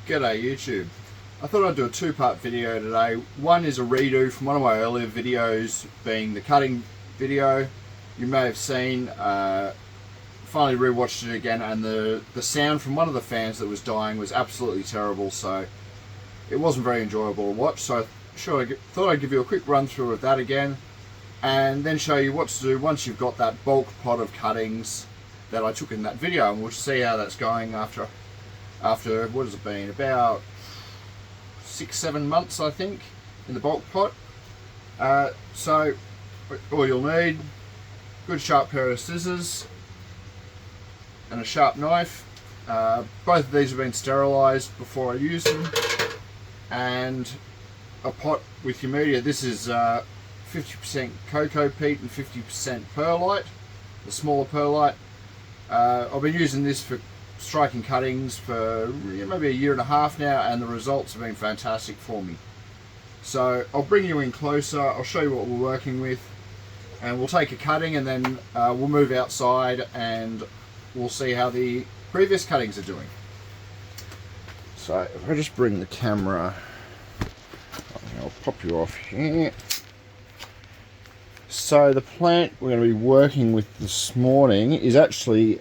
G'day YouTube. I thought I'd do a two-part video today. One is a redo from one of my earlier videos, being the cutting video. You may have seen, finally rewatched it again, and the sound from one of the fans that was dying was absolutely terrible, so it wasn't very enjoyable to watch. So I thought I'd give you a quick run through of that again, and then show you what to do once you've got that bulk pot of cuttings that I took in that video, and we'll see how that's going after what has it been, about 6-7 months I think in the bulk pot. So all you'll need, good sharp pair of scissors and a sharp knife. Both of these have been sterilised before I use them, and a pot with your media. This is 50% cocoa peat and 50% perlite, the smaller perlite. I've been using this for striking cuttings for maybe a year and a half now, and the results have been fantastic for me. So I'll bring you in closer, I'll show you what we're working with, and we'll take a cutting, and then we'll move outside and we'll see how the previous cuttings are doing. So if I just bring the camera, I'll pop you off here. So the plant we're going to be working with this morning is actually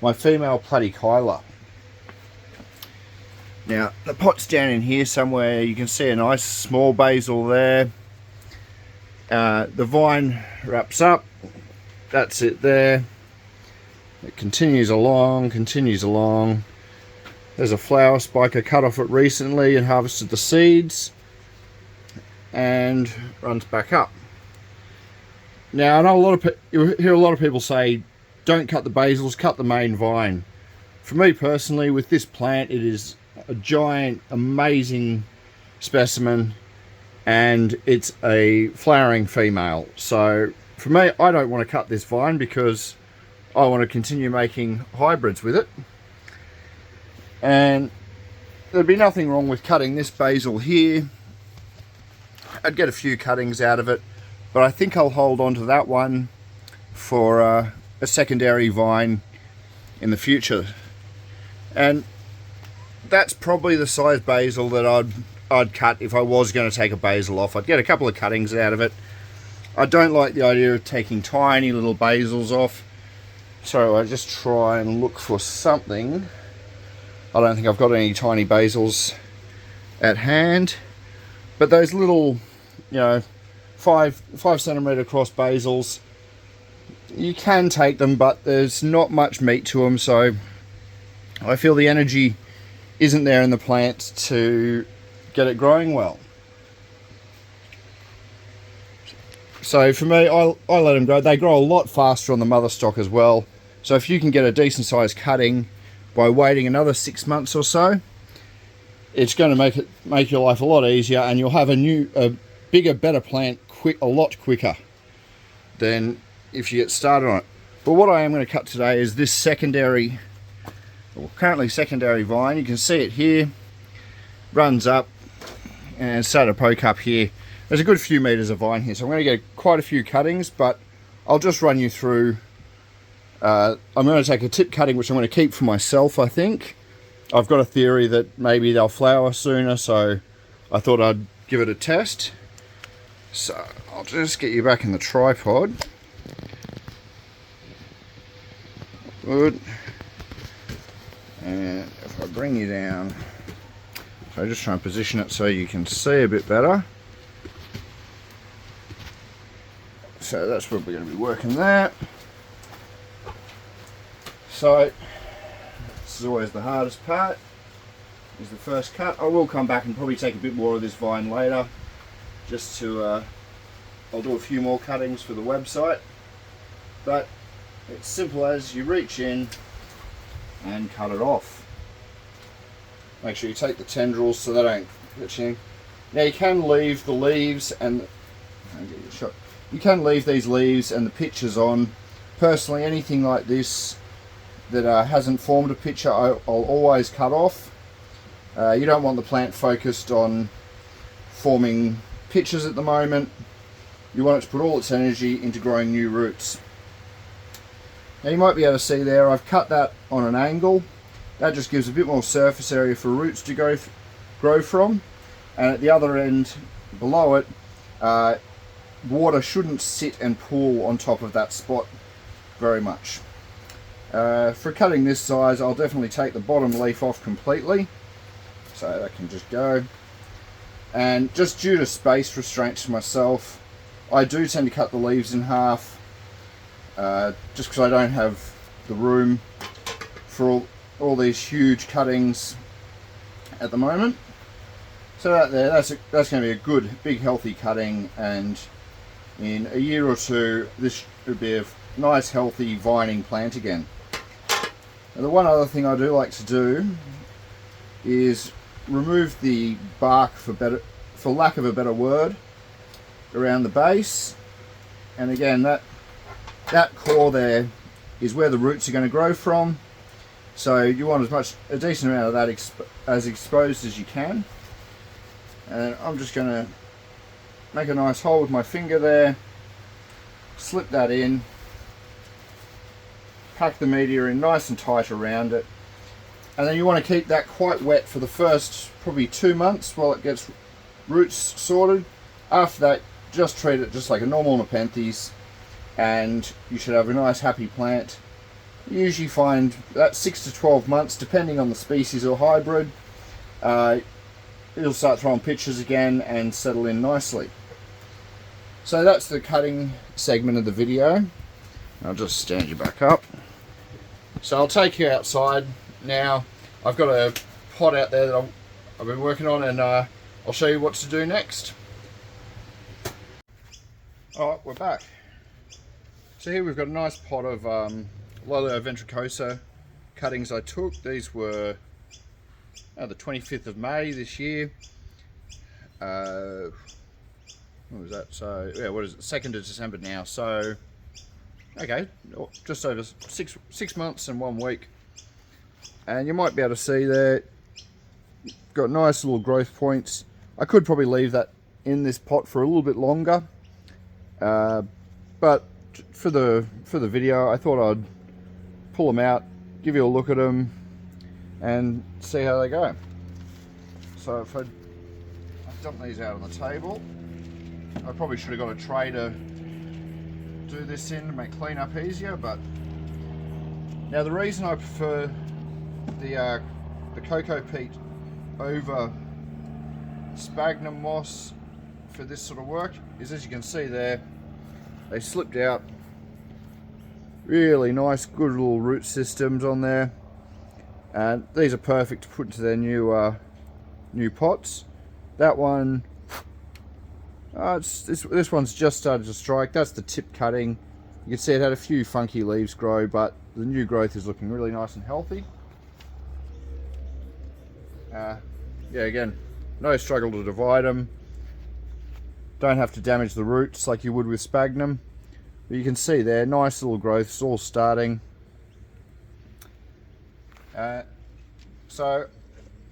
my female platykyla. Now the pot's down in here somewhere. You can see a nice small basil there. The vine wraps up. That's it there. It continues along. There's a flower spike. I cut off it recently and harvested the seeds, and runs back up. Now I know you hear a lot of people say, don't cut the basils, cut the main vine. For me personally, with this plant, it is a giant, amazing specimen, and it's a flowering female. So for me, I don't want to cut this vine because I want to continue making hybrids with it. And there'd be nothing wrong with cutting this basil here. I'd get a few cuttings out of it, but I think I'll hold on to that one for a secondary vine in the future. And that's probably the size basil that I'd cut if I was going to take a basil off. I'd get a couple of cuttings out of it. I don't like the idea of taking tiny little basils off, so I just try and look for something. I don't think I've got any tiny basils at hand, but those little, 5 centimeter cross basils, you can take them, but there's not much meat to them, so I feel the energy isn't there in the plant to get it growing well. So for me, I let them grow. They grow a lot faster on the mother stock as well, so if you can get a decent sized cutting by waiting another 6 months or so, it's going to make your life a lot easier, and you'll have a bigger, better plant a lot quicker than if you get started on it. But what I am going to cut today is this currently secondary vine. You can see it here, runs up and start to poke up here. There's a good few meters of vine here, so I'm going to get quite a few cuttings, but I'll just run you through. I'm going to take a tip cutting, which I'm going to keep for myself. I think I've got a theory that maybe they'll flower sooner, so I thought I'd give it a test. So I'll just get you back in the tripod. Good. And if I bring you down, so just try and position it so you can see a bit better. So that's where we're going to be working there. So this is always the hardest part, is the first cut. I will come back and probably take a bit more of this vine later, just to I'll do a few more cuttings for the website. But it's simple as you reach in and cut it off. Make sure you take the tendrils so they don't pitch in. Now you can leave the leaves and you can leave these leaves and the pitchers on. Personally, anything like this that hasn't formed a pitcher, I'll always cut off. You don't want the plant focused on forming pitchers at the moment. You want it to put all its energy into growing new roots. Now you might be able to see there, I've cut that on an angle That just gives a bit more surface area for roots to grow from. And at the other end, below it, water shouldn't sit and pool on top of that spot very much. For cutting this size, I'll definitely take the bottom leaf off completely, so that can just go. And just due to space restraints myself, I do tend to cut the leaves in half, just because I don't have the room for all these huge cuttings at the moment. So that's going to be a good, big, healthy cutting, and in a year or two, this should be a nice, healthy vining plant again. Now, the one other thing I do like to do is remove the bark, for lack of a better word, around the base. And again, that core there is where the roots are going to grow from. So you want a decent amount of that as exposed as you can. And I'm just going to make a nice hole with my finger there, slip that in, pack the media in nice and tight around it, and then you want to keep that quite wet for the first probably 2 months while it gets roots sorted. After that, just treat it just like a normal nepenthes, and you should have a nice happy plant. You usually find that 6 to 12 months, depending on the species or hybrid, it'll start throwing pitches again and settle in nicely. So that's the cutting segment of the video. I'll just stand you back up. So I'll take you outside now. I've got a pot out there that I've been working on, and I'll show you what to do next. Alright, we're back. So here we've got a nice pot of Lolo ventricosa cuttings I took. These were the 25th of May this year. What was that? So yeah, what is it? 2nd of December now. So okay, just over six months and 1 week. And you might be able to see there, got nice little growth points. I could probably leave that in this pot for a little bit longer, but for the video, I thought I'd pull them out, give you a look at them, and see how they go. So if I dump these out on the table, I probably should have got a tray to do this in to make cleanup easier. But now the reason I prefer the cocoa peat over sphagnum moss for this sort of work is, as you can see there, they slipped out really nice, good little root systems on there, and these are perfect to put into their new pots. That one, this one's just started to strike. That's the tip cutting. You can see it had a few funky leaves grow, but the new growth is looking really nice and healthy. Yeah, again, no struggle to divide them. Don't have to damage the roots like you would with sphagnum. But you can see there, nice little growths all starting. So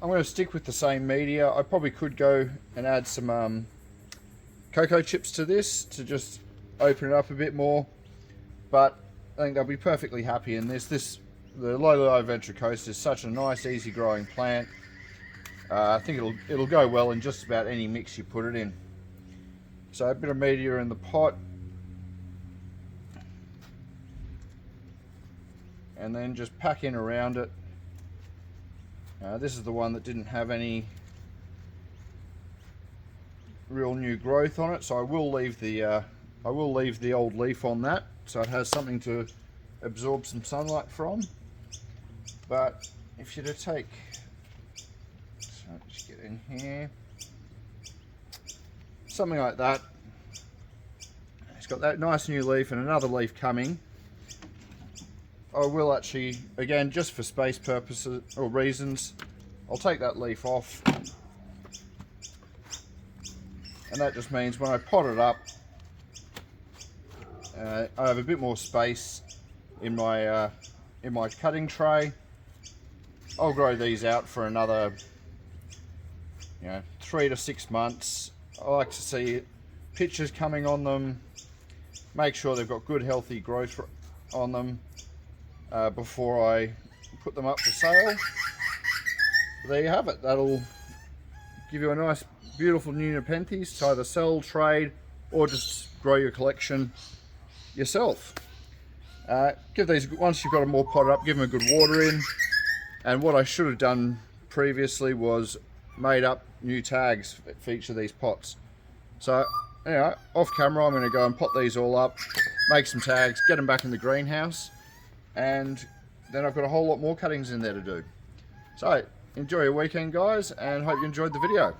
I'm going to stick with the same media. I probably could go and add some cocoa chips to this to just open it up a bit more, but I think they'll be perfectly happy in this. The Lolo ventricosa is such a nice, easy growing plant. I think it'll go well in just about any mix you put it in. So a bit of media in the pot, and then just pack in around it. This is the one that didn't have any real new growth on it, so I will leave the old leaf on that, so it has something to absorb some sunlight from. But if you're to take, so just get in here, something like that, it's got that nice new leaf and another leaf coming. I will actually, again, just for space purposes or reasons, I'll take that leaf off, and that just means when I pot it up, I have a bit more space in my cutting tray. I'll grow these out for another 3 to 6 months. I like to see pitches coming on them, make sure they've got good healthy growth on them before I put them up for sale. There you have it. That'll give you a nice, beautiful new nepenthes to either sell, trade, or just grow your collection yourself. Give these, once you've got them all potted up, give them a good water in. And what I should have done previously was made up new tags for each of these pots. So anyway, off camera I'm going to go and pot these all up, make some tags, get them back in the greenhouse, and then I've got a whole lot more cuttings in there to do. So enjoy your weekend, guys, and hope you enjoyed the video.